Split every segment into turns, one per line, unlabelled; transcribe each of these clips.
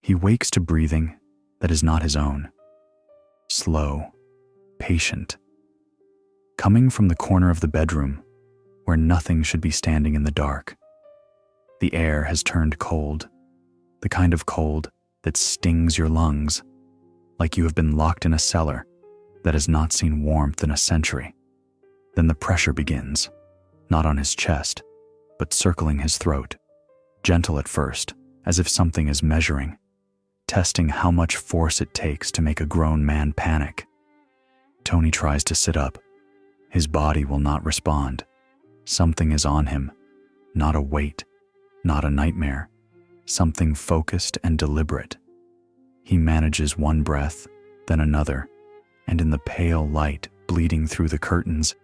He wakes to breathing that is not his own. Slow, patient. Coming from the corner of the bedroom, where nothing should be standing in the dark. The air has turned cold, the kind of cold that stings your lungs, like you have been locked in a cellar that has not seen warmth in a century. Then the pressure begins, not on his chest, but circling his throat, gentle at first, as if something is measuring, testing how much force it takes to make a grown man panic. Tony tries to sit up. His body will not respond. Something is on him, not a weight, not a nightmare, something focused and deliberate. He manages one breath, then another, and in the pale light bleeding through the curtains,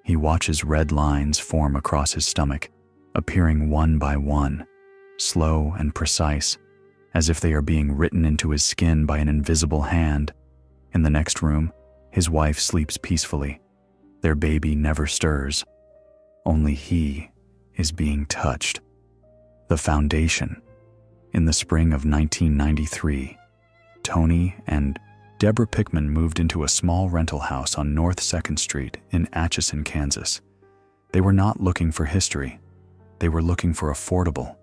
he watches red lines form across his stomach, appearing one by one, slow and precise, as if they are being written into his skin by an invisible hand. In the next room, his wife sleeps peacefully. Their baby never stirs. Only he is being touched. The foundation. In the spring of 1993, Tony and Debra Pickman moved into a small rental house on North 2nd Street in Atchison, Kansas. They were not looking for history. They were looking for affordable,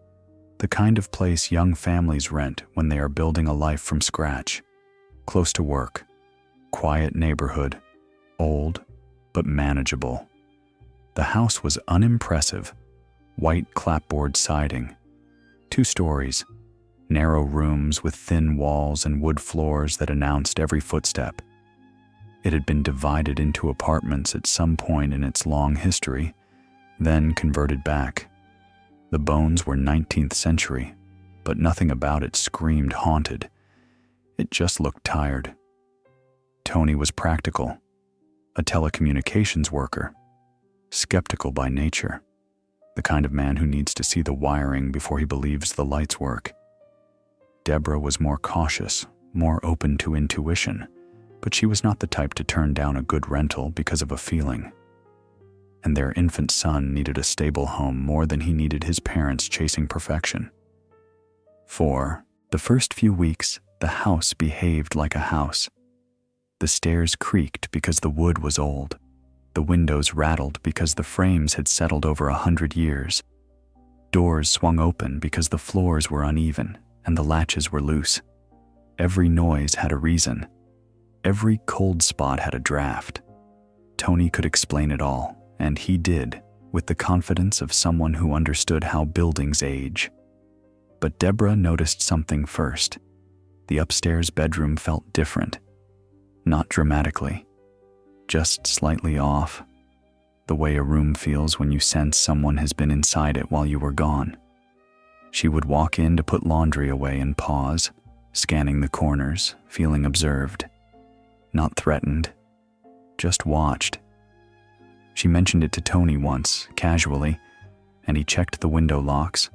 the kind of place young families rent when they are building a life from scratch. Close to work, quiet neighborhood, old but manageable. The house was unimpressive, white clapboard siding, 2 stories, narrow rooms with thin walls and wood floors that announced every footstep. It had been divided into apartments at some point in its long history, then converted back. The bones were 19th century, but nothing about it screamed haunted. It just looked tired. Tony was practical, a telecommunications worker, skeptical by nature, the kind of man who needs to see the wiring before he believes the lights work. Debra was more cautious, more open to intuition, but she was not the type to turn down a good rental because of a feeling. And their infant son needed a stable home more than he needed his parents chasing perfection. For the first few weeks, the house behaved like a house. The stairs creaked because the wood was old. The windows rattled because the frames had settled over 100 years. Doors swung open because the floors were uneven and the latches were loose. Every noise had a reason. Every cold spot had a draft. Tony could explain it all, and he did, with the confidence of someone who understood how buildings age. But Debra noticed something first. The upstairs bedroom felt different. Not dramatically, just slightly off, the way a room feels when you sense someone has been inside it while you were gone. She would walk in to put laundry away and pause, scanning the corners, feeling observed. Not threatened, just watched. She mentioned it to Tony once, casually, and he checked the window locks,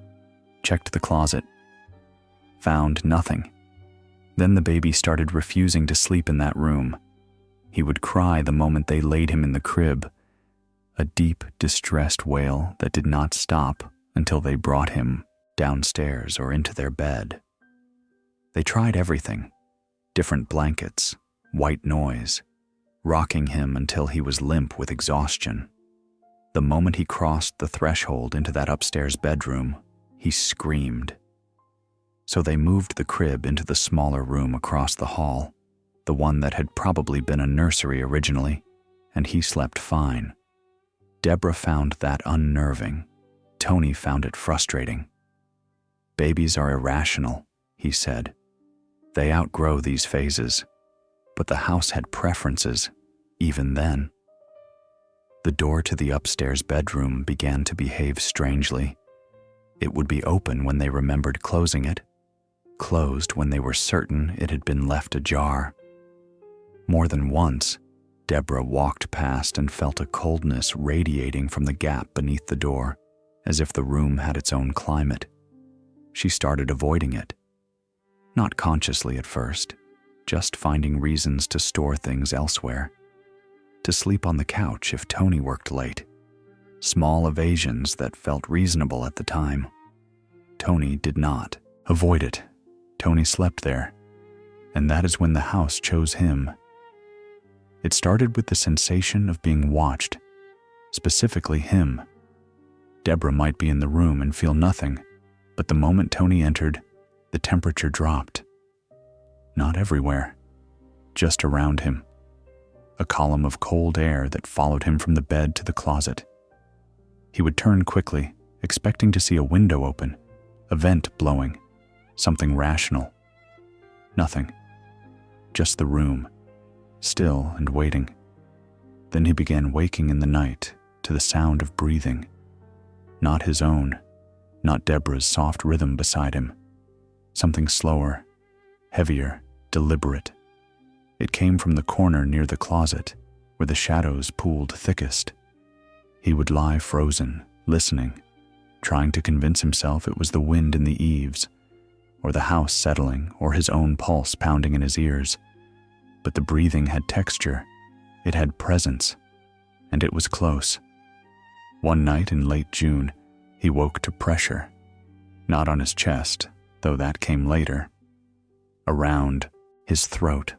checked the closet, found nothing. Then the baby started refusing to sleep in that room. He would cry the moment they laid him in the crib, a deep, distressed wail that did not stop until they brought him downstairs or into their bed. They tried everything, different blankets, white noise, rocking him until he was limp with exhaustion. The moment he crossed the threshold into that upstairs bedroom, he screamed. So they moved the crib into the smaller room across the hall, the one that had probably been a nursery originally, and he slept fine. Debra found that unnerving. Tony found it frustrating. Babies are irrational, he said. They outgrow these phases, but the house had preferences, even then. The door to the upstairs bedroom began to behave strangely. It would be open when they remembered closing it, closed when they were certain it had been left ajar. More than once, Debra walked past and felt a coldness radiating from the gap beneath the door, as if the room had its own climate. She started avoiding it. Not consciously at first, just finding reasons to store things elsewhere. To sleep on the couch if Tony worked late. Small evasions that felt reasonable at the time. Tony did not. Avoid it. Tony slept there, and that is when the house chose him. It started with the sensation of being watched, specifically him. Debra might be in the room and feel nothing, but the moment Tony entered, the temperature dropped. Not everywhere, just around him. A column of cold air that followed him from the bed to the closet. He would turn quickly, expecting to see a window open, a vent blowing, something rational. Nothing. Just the room, still and waiting. Then he began waking in the night to the sound of breathing. Not his own, not Debra's soft rhythm beside him. Something slower, heavier, deliberate. It came from the corner near the closet, where the shadows pooled thickest. He would lie frozen, listening, trying to convince himself it was the wind in the eaves, or the house settling, or his own pulse pounding in his ears. But the breathing had texture, it had presence, and it was close. One night in late June, he woke to pressure, not on his chest, though that came later, around his throat.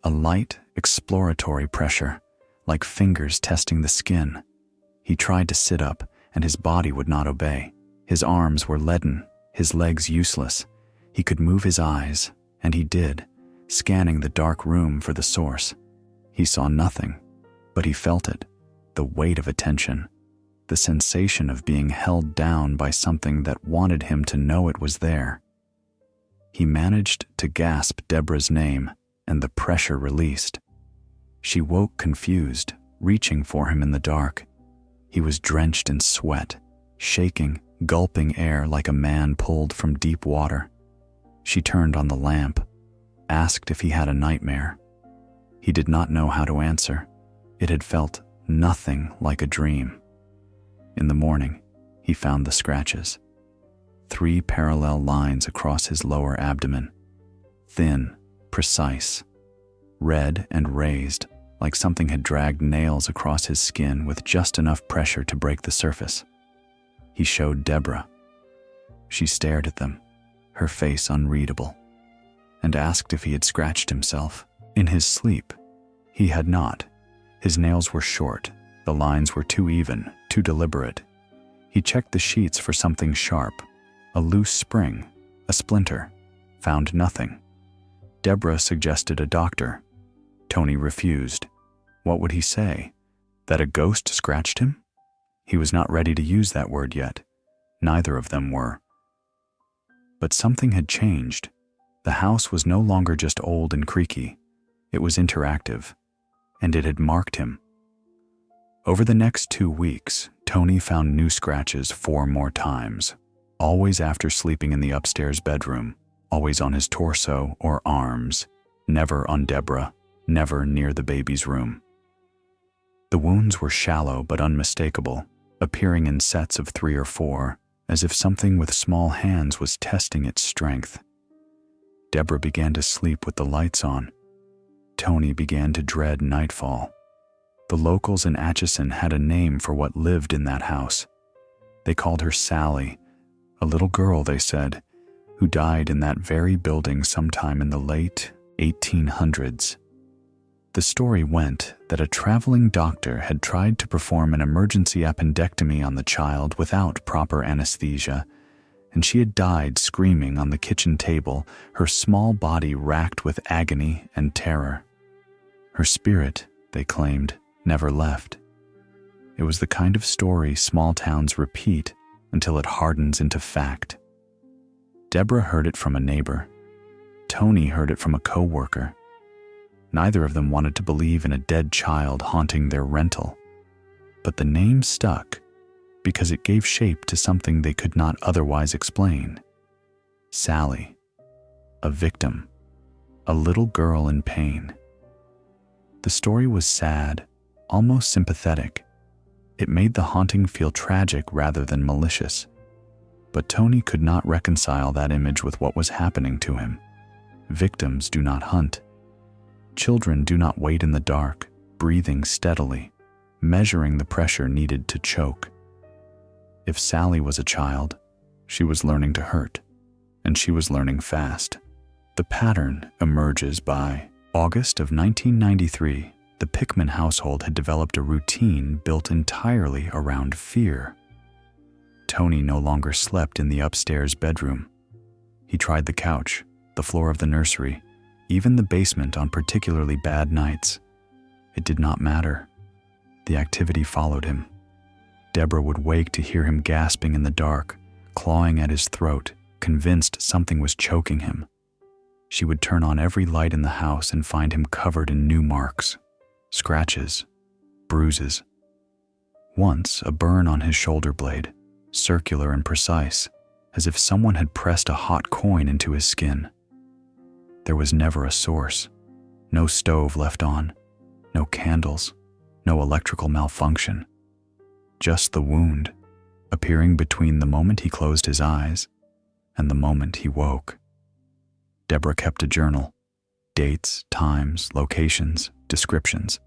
A light, exploratory pressure, like fingers testing the skin. He tried to sit up, and his body would not obey. His arms were leaden, his legs useless. He could move his eyes, and he did, scanning the dark room for the source. He saw nothing, but he felt it, the weight of attention, the sensation of being held down by something that wanted him to know it was there. He managed to gasp Debra's name, and the pressure released. She woke confused, reaching for him in the dark. He was drenched in sweat, shaking, gulping air like a man pulled from deep water. She turned on the lamp, asked if he had a nightmare. He did not know how to answer. It had felt nothing like a dream. In the morning, he found the scratches. 3 parallel lines across his lower abdomen. Thin, precise, red and raised, like something had dragged nails across his skin with just enough pressure to break the surface. He showed Debra. She stared at them, her face unreadable, and asked if he had scratched himself. In his sleep, he had not. His nails were short, the lines were too even, too deliberate. He checked the sheets for something sharp, a loose spring, a splinter, found nothing. Debra suggested a doctor. Tony refused. What would he say? That a ghost scratched him? He was not ready to use that word yet. Neither of them were. But something had changed. The house was no longer just old and creaky. It was interactive, and it had marked him. Over the next 2 weeks, Tony found new scratches 4 more times, always after sleeping in the upstairs bedroom, always on his torso or arms, never on Debra, never near the baby's room. The wounds were shallow but unmistakable, appearing in sets of 3 or 4, as if something with small hands was testing its strength. Debra began to sleep with the lights on. Tony began to dread nightfall. The locals in Atchison had a name for what lived in that house. They called her Sallie, a little girl, they said, who died in that very building sometime in the late 1800s. The story went that a traveling doctor had tried to perform an emergency appendectomy on the child without proper anesthesia, and she had died screaming on the kitchen table, her small body racked with agony and terror. Her spirit, they claimed, never left. It was the kind of story small towns repeat until it hardens into fact. Debra heard it from a neighbor. Tony heard it from a co-worker. Neither of them wanted to believe in a dead child haunting their rental. But the name stuck because it gave shape to something they could not otherwise explain. Sallie, a victim, a little girl in pain. The story was sad, almost sympathetic. It made the haunting feel tragic rather than malicious. But Tony could not reconcile that image with what was happening to him. Victims do not hunt. Children do not wait in the dark, breathing steadily, measuring the pressure needed to choke. If Sallie was a child, she was learning to hurt, and she was learning fast. The pattern emerges by August of 1993. The Pickman household had developed a routine built entirely around fear. Tony no longer slept in the upstairs bedroom. He tried the couch, the floor of the nursery, even the basement on particularly bad nights. It did not matter. The activity followed him. Debra would wake to hear him gasping in the dark, clawing at his throat, convinced something was choking him. She would turn on every light in the house and find him covered in new marks, scratches, bruises. Once, a burn on his shoulder blade, circular and precise, as if someone had pressed a hot coin into his skin. There was never a source, no stove left on, no candles, no electrical malfunction. Just the wound, appearing between the moment he closed his eyes and the moment he woke. Debra kept a journal, dates, times, locations, descriptions.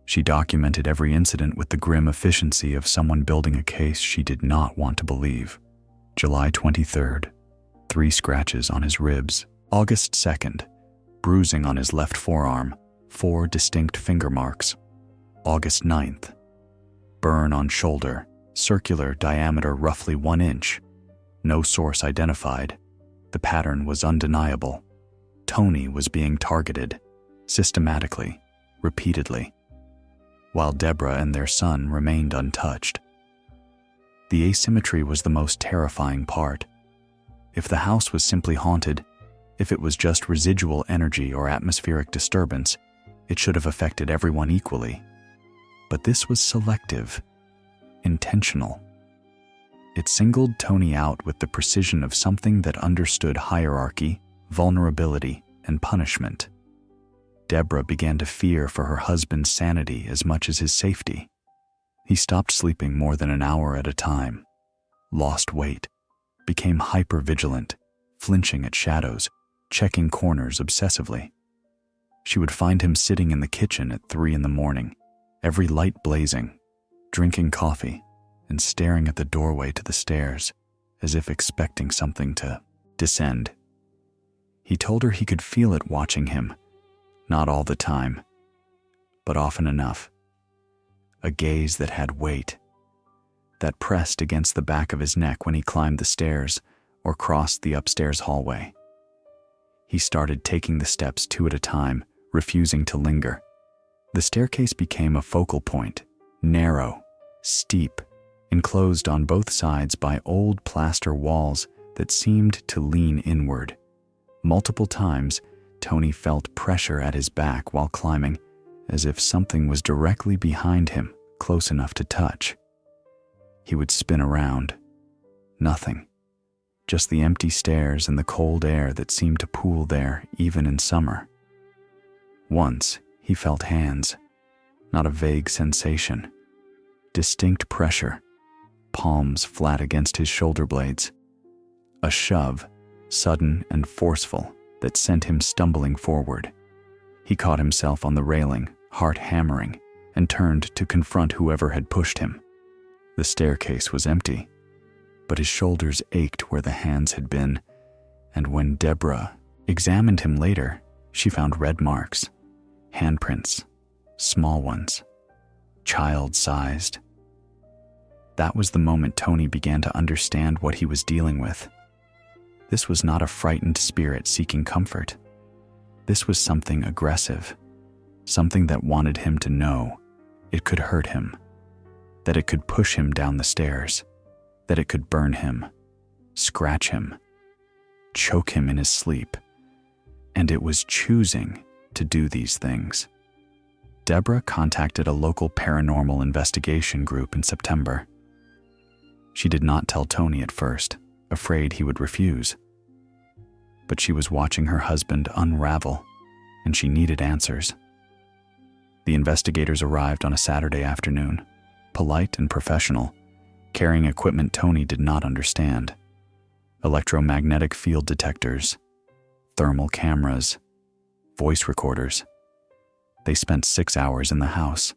She documented every incident with the grim efficiency of someone building a case she did not want to believe. July 23rd, 3 scratches on his ribs. August 2nd, bruising on his left forearm, 4 distinct finger marks. August 9th, burn on shoulder, circular, diameter roughly 1 inch. No source identified. The pattern was undeniable. Tony was being targeted, systematically, repeatedly, while Debra and their son remained untouched. The asymmetry was the most terrifying part. If the house was simply haunted, if it was just residual energy or atmospheric disturbance, it should have affected everyone equally. But this was selective, intentional. It singled Tony out with the precision of something that understood hierarchy, vulnerability, and punishment. Debra began to fear for her husband's sanity as much as his safety. He stopped sleeping more than an hour at a time, lost weight, became hyper-vigilant, flinching at shadows, checking corners obsessively. She would find him sitting in the kitchen at 3 a.m, every light blazing, drinking coffee, and staring at the doorway to the stairs, as if expecting something to descend. He told her he could feel it watching him, not all the time, but often enough. A gaze that had weight, that pressed against the back of his neck when he climbed the stairs or crossed the upstairs hallway. He started taking the steps 2 at a time, refusing to linger. The staircase became a focal point, narrow, steep, enclosed on both sides by old plaster walls that seemed to lean inward. Multiple times, Tony felt pressure at his back while climbing, as if something was directly behind him, close enough to touch. He would spin around. Nothing. Just the empty stairs and the cold air that seemed to pool there even in summer. Once, he felt hands, not a vague sensation. Distinct pressure, palms flat against his shoulder blades. A shove, sudden and forceful, that sent him stumbling forward. He caught himself on the railing, heart hammering, and turned to confront whoever had pushed him. The staircase was empty, but his shoulders ached where the hands had been, and when Debra examined him later, she found red marks, handprints, small ones, child-sized. That was the moment Tony began to understand what he was dealing with. This was not a frightened spirit seeking comfort. This was something aggressive, something that wanted him to know it could hurt him, that it could push him down the stairs, that it could burn him, scratch him, choke him in his sleep, and it was choosing to do these things. Debra contacted a local paranormal investigation group in September. She did not tell Tony at first, afraid he would refuse. But she was watching her husband unravel, and she needed answers. The investigators arrived on a Saturday afternoon, polite and professional, carrying equipment Tony did not understand. Electromagnetic field detectors, thermal cameras, voice recorders. They spent 6 hours in the house.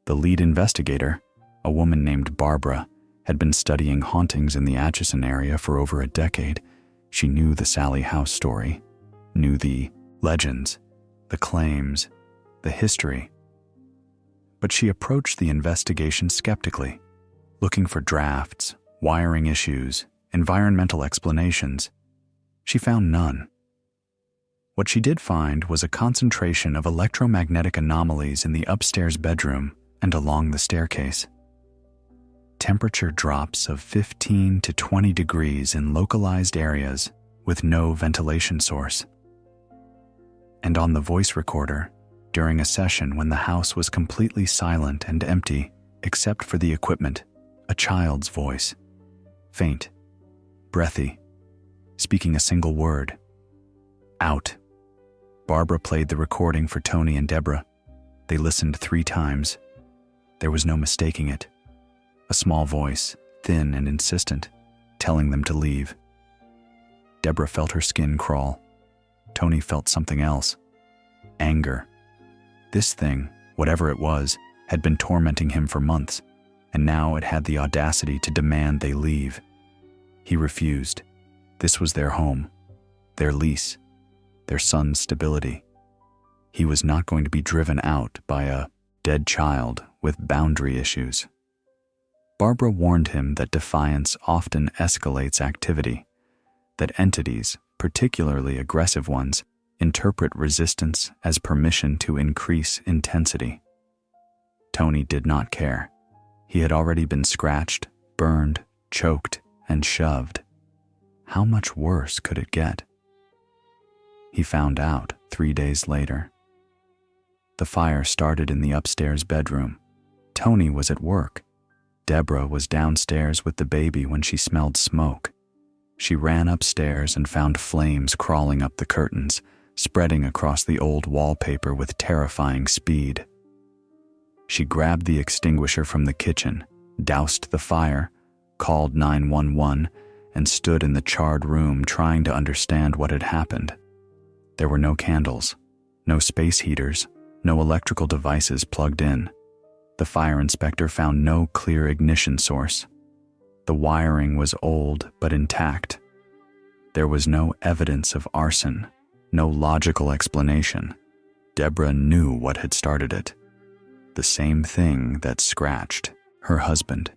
The lead investigator, a woman named Barbara, had been studying hauntings in the Atchison area for over a decade. She knew the Sallie House story, knew the legends, the claims, the history. But she approached the investigation skeptically, looking for drafts, wiring issues, environmental explanations. She found none. What she did find was a concentration of electromagnetic anomalies in the upstairs bedroom and along the staircase. Temperature drops of 15 to 20 degrees in localized areas with no ventilation source. And on the voice recorder, during a session when the house was completely silent and empty except for the equipment, a child's voice, faint, breathy, speaking a single word, out. Barbara played the recording for Tony and Debra. They listened 3 times. There was no mistaking it. A small voice, thin and insistent, telling them to leave. Debra felt her skin crawl. Tony felt something else. Anger. This thing, whatever it was, had been tormenting him for months, and now it had the audacity to demand they leave. He refused. This was their home, their lease, their son's stability. He was not going to be driven out by a dead child with boundary issues. Barbara warned him that defiance often escalates activity, that entities, particularly aggressive ones, interpret resistance as permission to increase intensity. Tony did not care. He had already been scratched, burned, choked, and shoved. How much worse could it get? He found out 3 days later. The fire started in the upstairs bedroom. Tony was at work. Debra was downstairs with the baby when she smelled smoke. She ran upstairs and found flames crawling up the curtains, spreading across the old wallpaper with terrifying speed. She grabbed the extinguisher from the kitchen, doused the fire, called 911, and stood in the charred room trying to understand what had happened. There were no candles, no space heaters, no electrical devices plugged in. The fire inspector found no clear ignition source. The wiring was old but intact. There was no evidence of arson, no logical explanation. Debra knew what had started it. The same thing that scratched her husband.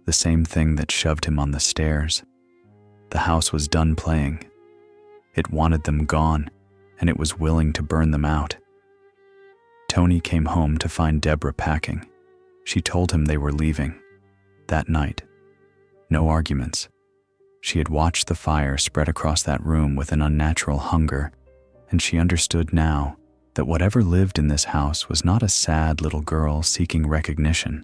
The same thing that shoved him on the stairs. The house was done playing. It wanted them gone, and it was willing to burn them out. Tony came home to find Debra packing. She told him they were leaving. That night. No arguments. She had watched the fire spread across that room with an unnatural hunger, and she understood now that whatever lived in this house was not a sad little girl seeking recognition.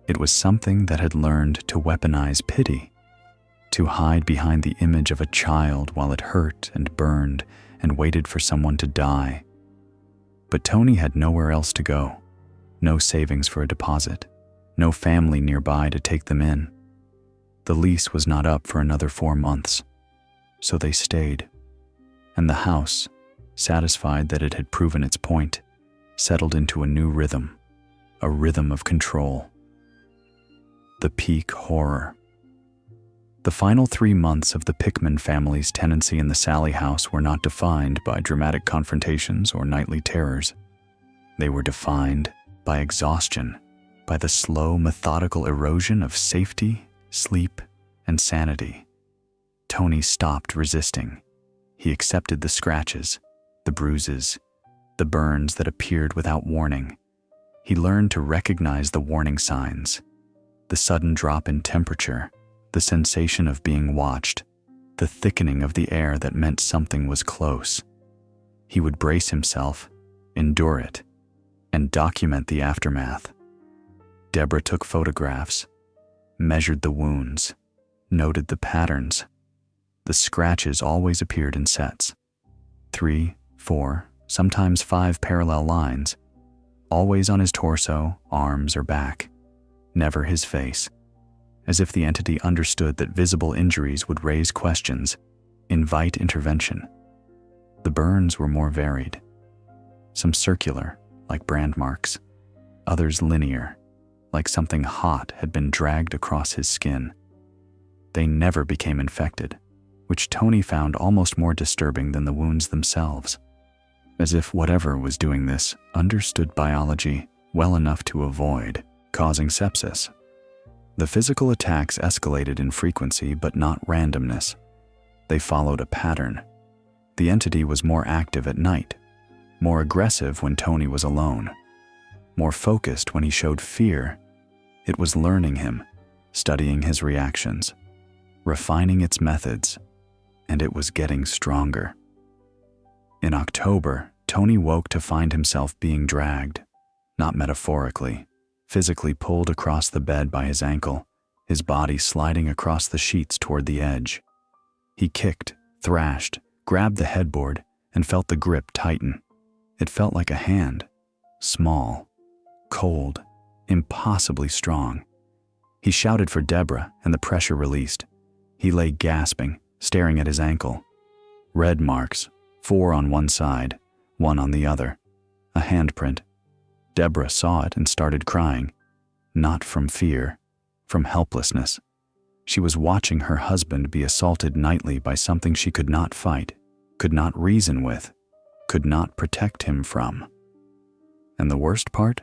It was something that had learned to weaponize pity, to hide behind the image of a child while it hurt and burned and waited for someone to die. But Tony had nowhere else to go, no savings for a deposit, no family nearby to take them in. The lease was not up for another 4 months, so they stayed. And the house, satisfied that it had proven its point, settled into a new rhythm, a rhythm of control. The peak horror. The final 3 months of the Pickman family's tenancy in the Sallie House were not defined by dramatic confrontations or nightly terrors. They were defined by exhaustion, by the slow, methodical erosion of safety, sleep, and sanity. Tony stopped resisting. He accepted the scratches, the bruises, the burns that appeared without warning. He learned to recognize the warning signs, the sudden drop in temperature, the sensation of being watched, the thickening of the air that meant something was close. He would brace himself, endure it, and document the aftermath. Debra took photographs, measured the wounds, noted the patterns. The scratches always appeared in sets. 3, 4, sometimes 5 parallel lines, always on his torso, arms, or back, never his face, as if the entity understood that visible injuries would raise questions, invite intervention. The burns were more varied. Some circular, like brand marks, others linear, like something hot had been dragged across his skin. They never became infected, which Tony found almost more disturbing than the wounds themselves, as if whatever was doing this understood biology well enough to avoid causing sepsis. The physical attacks escalated in frequency but not randomness. They followed a pattern. The entity was more active at night, more aggressive when Tony was alone, more focused when he showed fear. It was learning him, studying his reactions, refining its methods, and it was getting stronger. In October, Tony woke to find himself being dragged, not metaphorically, physically pulled across the bed by his ankle, his body sliding across the sheets toward the edge. He kicked, thrashed, grabbed the headboard, and felt the grip tighten. It felt like a hand, small, cold, impossibly strong. He shouted for Debra, and the pressure released. He lay gasping, staring at his ankle. Red marks, 4 on one side, 1 on the other. A handprint. Debra saw it and started crying, not from fear, from helplessness. She was watching her husband be assaulted nightly by something she could not fight, could not reason with, could not protect him from. And the worst part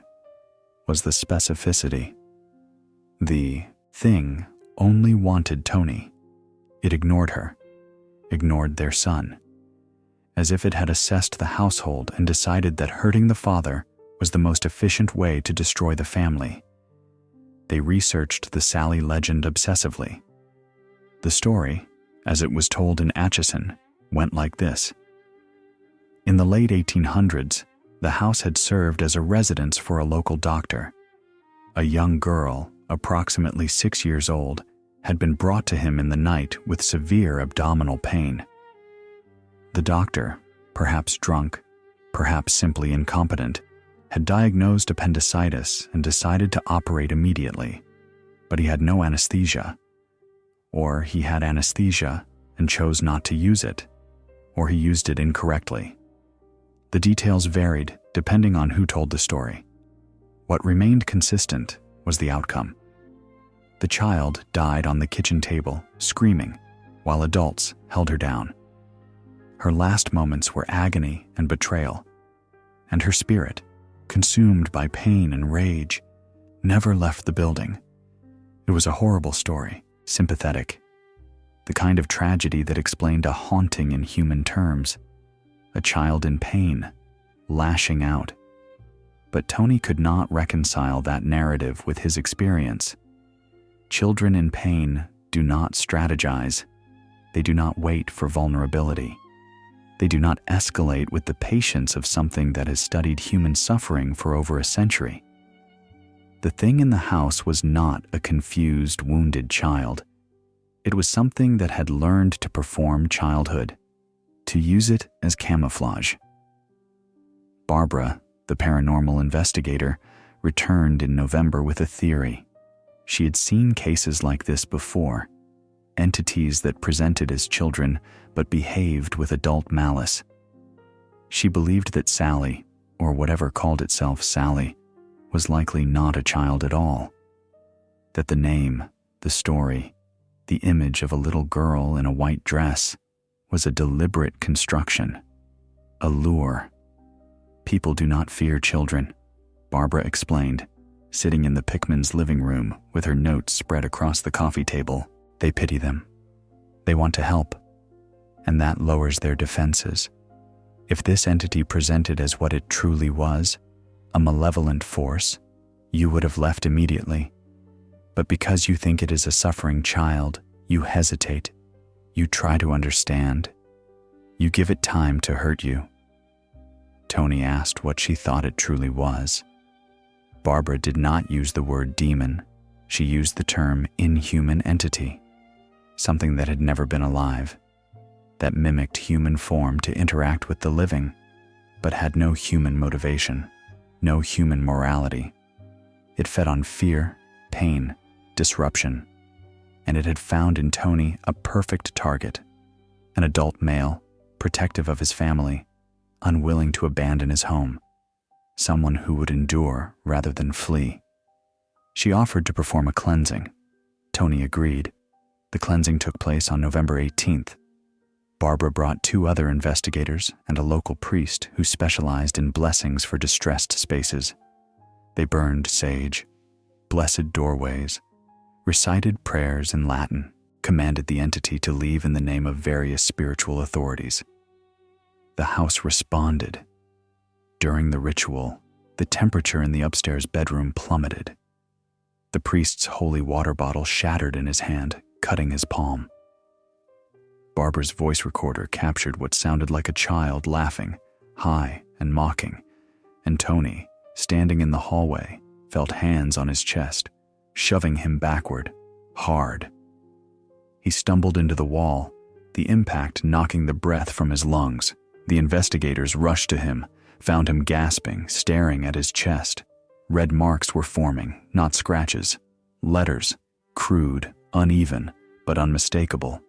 was the specificity. The thing only wanted Tony. It ignored her, ignored their son, as if it had assessed the household and decided that hurting the father was the most efficient way to destroy the family. They researched the Sallie legend obsessively. The story, as it was told in Atchison, went like this. In the late 1800s, the house had served as a residence for a local doctor. A young girl, approximately 6 years old, had been brought to him in the night with severe abdominal pain. The doctor, perhaps drunk, perhaps simply incompetent, had diagnosed appendicitis and decided to operate immediately, but he had no anesthesia. Or he had anesthesia and chose not to use it, or he used it incorrectly. The details varied depending on who told the story. What remained consistent was the outcome. The child died on the kitchen table, screaming, while adults held her down. Her last moments were agony and betrayal, and her spirit, consumed by pain and rage, never left the building. It was a horrible story, sympathetic, the kind of tragedy that explained a haunting in human terms, a child in pain, lashing out. But Tony could not reconcile that narrative with his experience. Children in pain do not strategize. They do not wait for vulnerability. They do not escalate with the patience of something that has studied human suffering for over a century. The thing in the house was not a confused, wounded child. It was something that had learned to perform childhood, to use it as camouflage. Barbara, the paranormal investigator, returned in November with a theory. She had seen cases like this before, entities that presented as children but behaved with adult malice. She believed that Sallie, or whatever called itself Sallie, was likely not a child at all. That the name, the story, the image of a little girl in a white dress was a deliberate construction, a lure. People do not fear children, Barbara explained, sitting in the Pickmans' living room with her notes spread across the coffee table. They pity them. They want to help, and that lowers their defenses. If this entity presented as what it truly was, a malevolent force, you would have left immediately. But because you think it is a suffering child, you hesitate. You try to understand. You give it time to hurt you. Tony asked what she thought it truly was. Barbara did not use the word demon. She used the term inhuman entity, something that had never been alive, that mimicked human form to interact with the living, but had no human motivation, no human morality. It fed on fear, pain, disruption, and it had found in Tony a perfect target, an adult male, protective of his family, unwilling to abandon his home, someone who would endure rather than flee. She offered to perform a cleansing. Tony agreed. The cleansing took place on November 18th, Barbara brought 2 other investigators and a local priest who specialized in blessings for distressed spaces. They burned sage, blessed doorways, recited prayers in Latin, commanded the entity to leave in the name of various spiritual authorities. The house responded. During the ritual, the temperature in the upstairs bedroom plummeted. The priest's holy water bottle shattered in his hand, cutting his palm. Barbara's voice recorder captured what sounded like a child laughing, high and mocking, and Tony, standing in the hallway, felt hands on his chest, shoving him backward, hard. He stumbled into the wall, the impact knocking the breath from his lungs. The investigators rushed to him, found him gasping, staring at his chest. Red marks were forming, not scratches. Letters, crude, uneven, but unmistakable.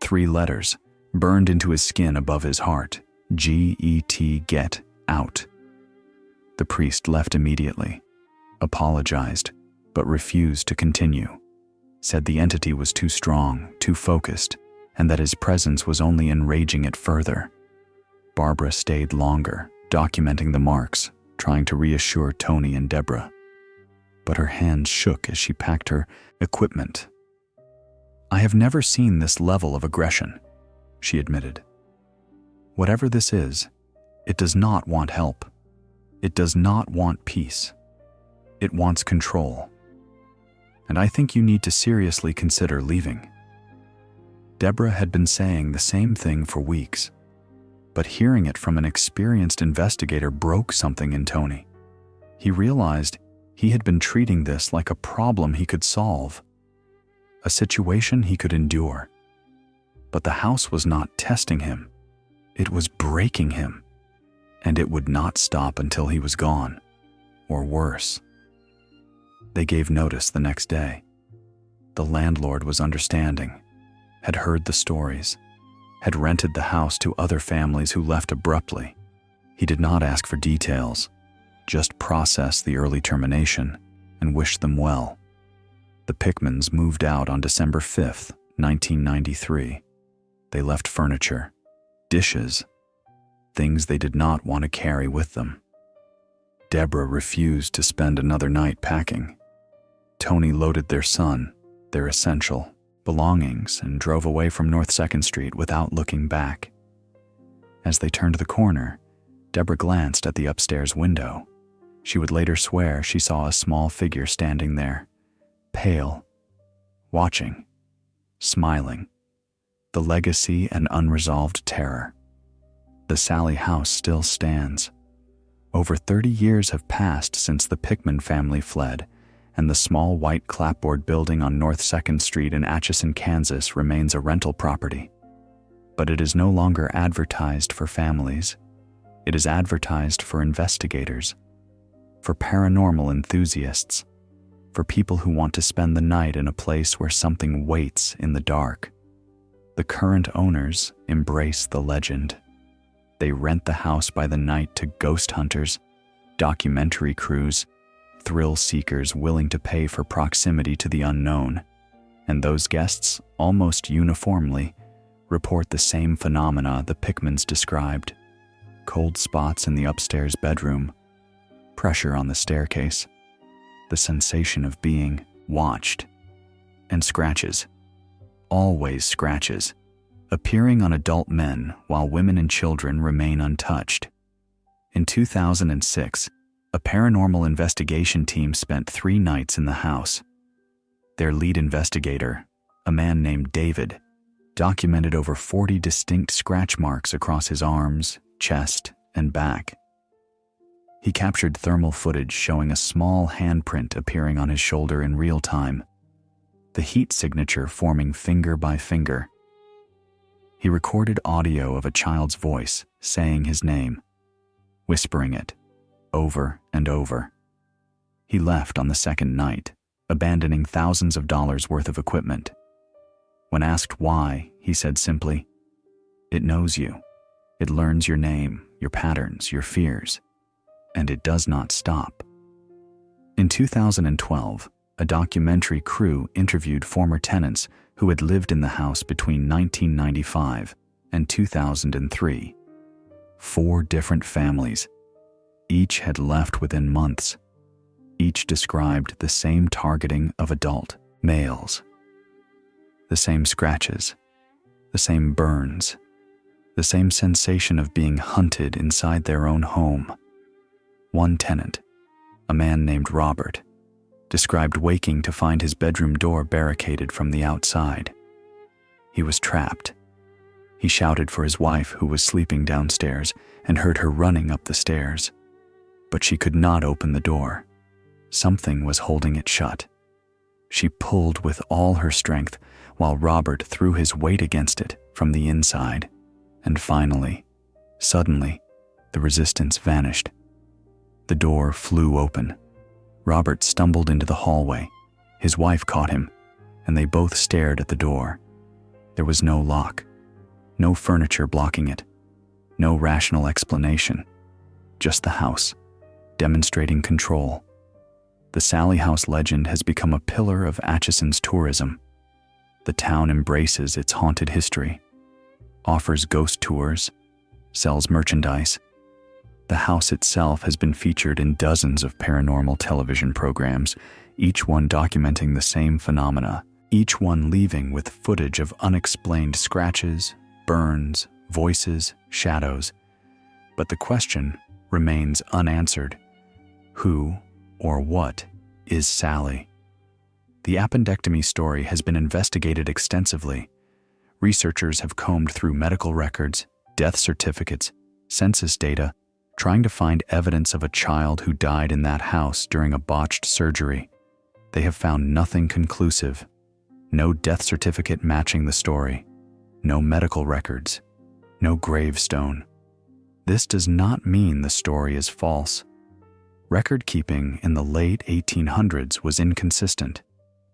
3 letters, burned into his skin above his heart. G-E-T, get out. The priest left immediately, apologized, but refused to continue. Said the entity was too strong, too focused, and that his presence was only enraging it further. Barbara stayed longer, documenting the marks, trying to reassure Tony and Debra. But her hands shook as she packed her equipment. "I have never seen this level of aggression," she admitted. "Whatever this is, it does not want help. It does not want peace. It wants control. And I think you need to seriously consider leaving." Debra had been saying the same thing for weeks, but hearing it from an experienced investigator broke something in Tony. He realized he had been treating this like a problem he could solve, a situation he could endure. But the house was not testing him. It was breaking him, and it would not stop until he was gone, or worse. They gave notice the next day. The landlord was understanding, had heard the stories, had rented the house to other families who left abruptly. He did not ask for details, just processed the early termination and wished them well. The Pickmans moved out on December 5th, 1993. They left furniture, dishes, things they did not want to carry with them. Debra refused to spend another night packing. Tony loaded their son, their essential belongings, and drove away from North 2nd Street without looking back. As they turned the corner, Debra glanced at the upstairs window. She would later swear she saw a small figure standing there, pale, watching, smiling. The legacy and unresolved terror. The Sallie House still stands. Over 30 years have passed since the Pickman family fled, and the small white clapboard building on North 2nd Street in Atchison, Kansas remains a rental property. But it is no longer advertised for families. It is advertised for investigators, for paranormal enthusiasts, for people who want to spend the night in a place where something waits in the dark. The current owners embrace the legend. They rent the house by the night to ghost hunters, documentary crews, thrill seekers willing to pay for proximity to the unknown, and those guests, almost uniformly, report the same phenomena the Pickmans described: cold spots in the upstairs bedroom, pressure on the staircase, the sensation of being watched, and scratches, always scratches, appearing on adult men while women and children remain untouched. In 2006, a paranormal investigation team spent 3 nights in the house. Their lead investigator, a man named David, documented over 40 distinct scratch marks across his arms, chest, and back. He captured thermal footage showing a small handprint appearing on his shoulder in real time, the heat signature forming finger by finger. He recorded audio of a child's voice saying his name, whispering it over and over. He left on the 2nd night, abandoning thousands of dollars worth of equipment. When asked why, he said simply, "It knows you. It learns your name, your patterns, your fears, and it does not stop." In 2012, a documentary crew interviewed former tenants who had lived in the house between 1995 and 2003. 4 different families. Each had left within months. Each described the same targeting of adult males. The same scratches, the same burns, the same sensation of being hunted inside their own home. One tenant, a man named Robert, described waking to find his bedroom door barricaded from the outside. He was trapped. He shouted for his wife, who was sleeping downstairs, and heard her running up the stairs. But she could not open the door. Something was holding it shut. She pulled with all her strength, while Robert threw his weight against it from the inside. And finally, suddenly, the resistance vanished. The door flew open. Robert stumbled into the hallway. His wife caught him, and they both stared at the door. There was no lock, no furniture blocking it, no rational explanation, just the house, demonstrating control. The Sallie House legend has become a pillar of Atchison's tourism. The town embraces its haunted history, offers ghost tours, sells merchandise. The house itself has been featured in dozens of paranormal television programs, each one documenting the same phenomena, each one leaving with footage of unexplained scratches, burns, voices, shadows. But the question remains unanswered. Who or what is Sallie? The appendectomy story has been investigated extensively. Researchers have combed through medical records, death certificates, census data, trying to find evidence of a child who died in that house during a botched surgery. They have found nothing conclusive. No death certificate matching the story. No medical records. No gravestone. This does not mean the story is false. Record keeping in the late 1800s was inconsistent,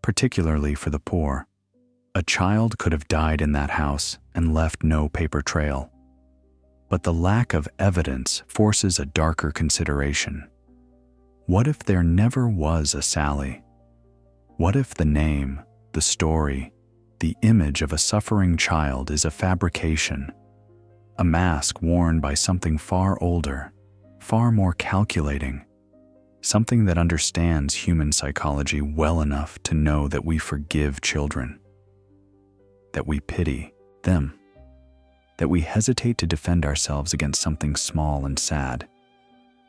particularly for the poor. A child could have died in that house and left no paper trail. But the lack of evidence forces a darker consideration. What if there never was a Sallie? What if the name, the story, the image of a suffering child is a fabrication? A mask worn by something far older, far more calculating, something that understands human psychology well enough to know that we forgive children, that we pity them, that we hesitate to defend ourselves against something small and sad.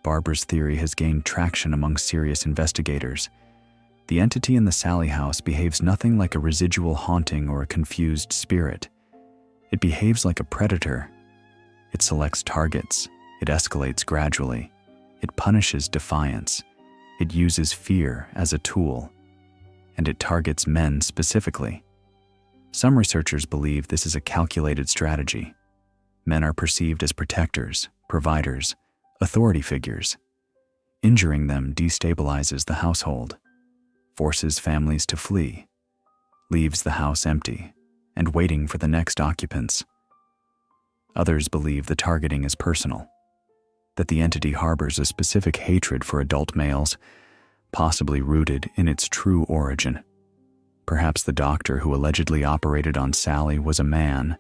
Barbara's theory has gained traction among serious investigators. The entity in the Sallie House behaves nothing like a residual haunting or a confused spirit. It behaves like a predator. It selects targets. It escalates gradually. It punishes defiance. It uses fear as a tool. And it targets men specifically. Some researchers believe this is a calculated strategy. Men are perceived as protectors, providers, authority figures. Injuring them destabilizes the household, forces families to flee, leaves the house empty and waiting for the next occupants. Others believe the targeting is personal, that the entity harbors a specific hatred for adult males, possibly rooted in its true origin. Perhaps the doctor who allegedly operated on Sallie was a man.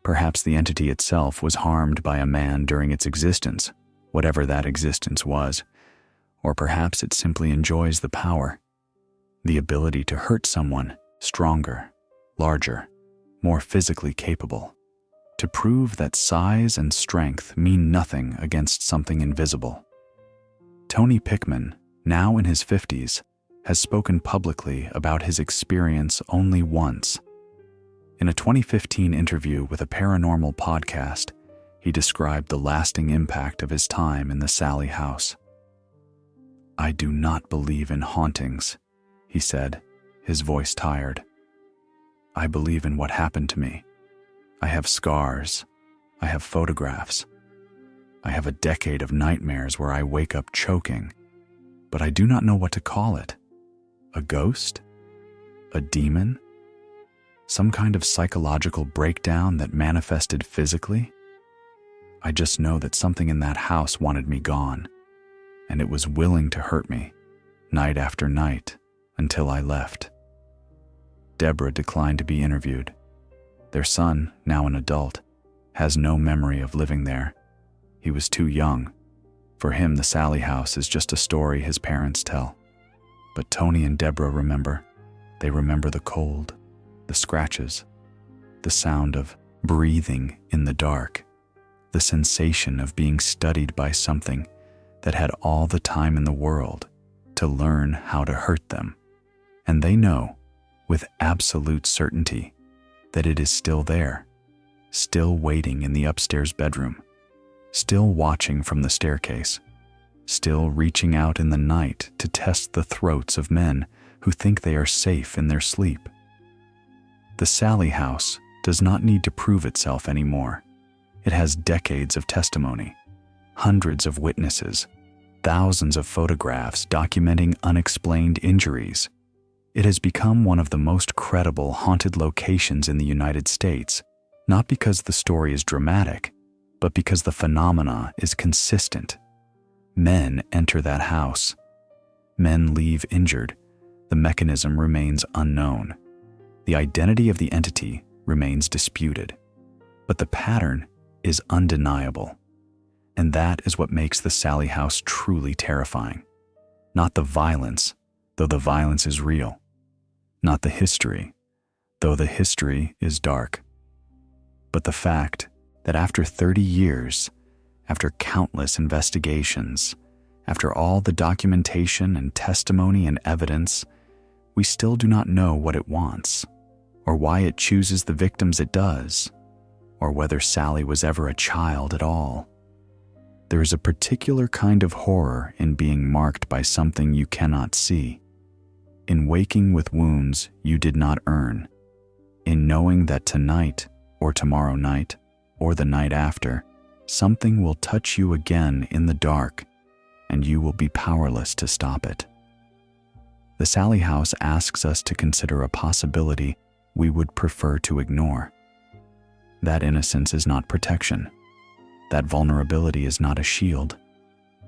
Perhaps the entity itself was harmed by a man during its existence, whatever that existence was. Or perhaps it simply enjoys the power, the ability to hurt someone stronger, larger, more physically capable, to prove that size and strength mean nothing against something invisible. Tony Pickman, now in his 50s, has spoken publicly about his experience only once. In a 2015 interview with a paranormal podcast, he described the lasting impact of his time in the Sallie House. "I do not believe in hauntings," he said, his voice tired. "I believe in what happened to me. I have scars. I have photographs. I have a decade of nightmares where I wake up choking, but I do not know what to call it. A ghost? A demon? Some kind of psychological breakdown that manifested physically? I just know that something in that house wanted me gone, and it was willing to hurt me, night after night, until I left." Debra declined to be interviewed. Their son, now an adult, has no memory of living there. He was too young. For him, the Sallie House is just a story his parents tell. But Tony and Debra remember. They remember the cold, the scratches, the sound of breathing in the dark, the sensation of being studied by something that had all the time in the world to learn how to hurt them. And they know, with absolute certainty, that it is still there, still waiting in the upstairs bedroom, still watching from the staircase, still reaching out in the night to test the throats of men who think they are safe in their sleep. The Sallie House does not need to prove itself anymore. It has decades of testimony, hundreds of witnesses, thousands of photographs documenting unexplained injuries. It has become one of the most credible haunted locations in the United States, not because the story is dramatic, but because the phenomena is consistent. Men enter that house. Men leave injured. The mechanism remains unknown. The identity of the entity remains disputed. But the pattern is undeniable. And that is what makes the Sallie House truly terrifying. Not the violence, though the violence is real. Not the history, though the history is dark. But the fact that after 30 years, after countless investigations, after all the documentation and testimony and evidence, we still do not know what it wants, or why it chooses the victims it does, or whether Sallie was ever a child at all. There is a particular kind of horror in being marked by something you cannot see, in waking with wounds you did not earn, in knowing that tonight, or tomorrow night, or the night after, something will touch you again in the dark, and you will be powerless to stop it. The Sallie House asks us to consider a possibility we would prefer to ignore. That innocence is not protection. That vulnerability is not a shield.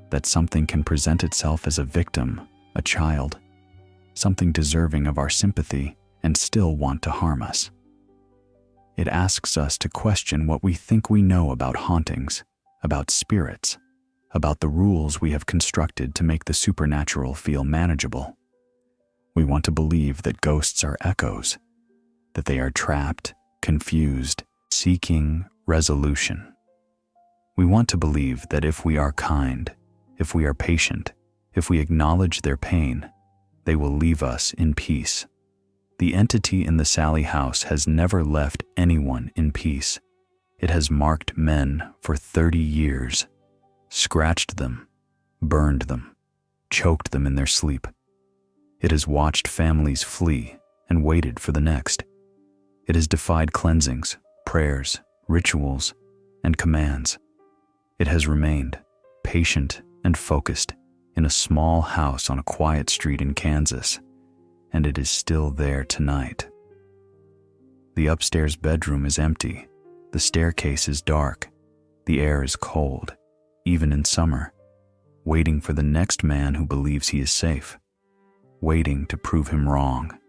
That something can present itself as a victim, a child, something deserving of our sympathy and still want to harm us. It asks us to question what we think we know about hauntings, about spirits, about the rules we have constructed to make the supernatural feel manageable. We want to believe that ghosts are echoes, that they are trapped, confused, seeking resolution. We want to believe that if we are kind, if we are patient, if we acknowledge their pain, they will leave us in peace. The entity in the Sallie House has never left anyone in peace. It has marked men for 30 years, scratched them, burned them, choked them in their sleep. It has watched families flee and waited for the next. It has defied cleansings, prayers, rituals, and commands. It has remained patient and focused in a small house on a quiet street in Kansas, and it is still there tonight. The upstairs bedroom is empty. The staircase is dark. The air is cold, even in summer, waiting for the next man who believes he is safe, waiting to prove him wrong.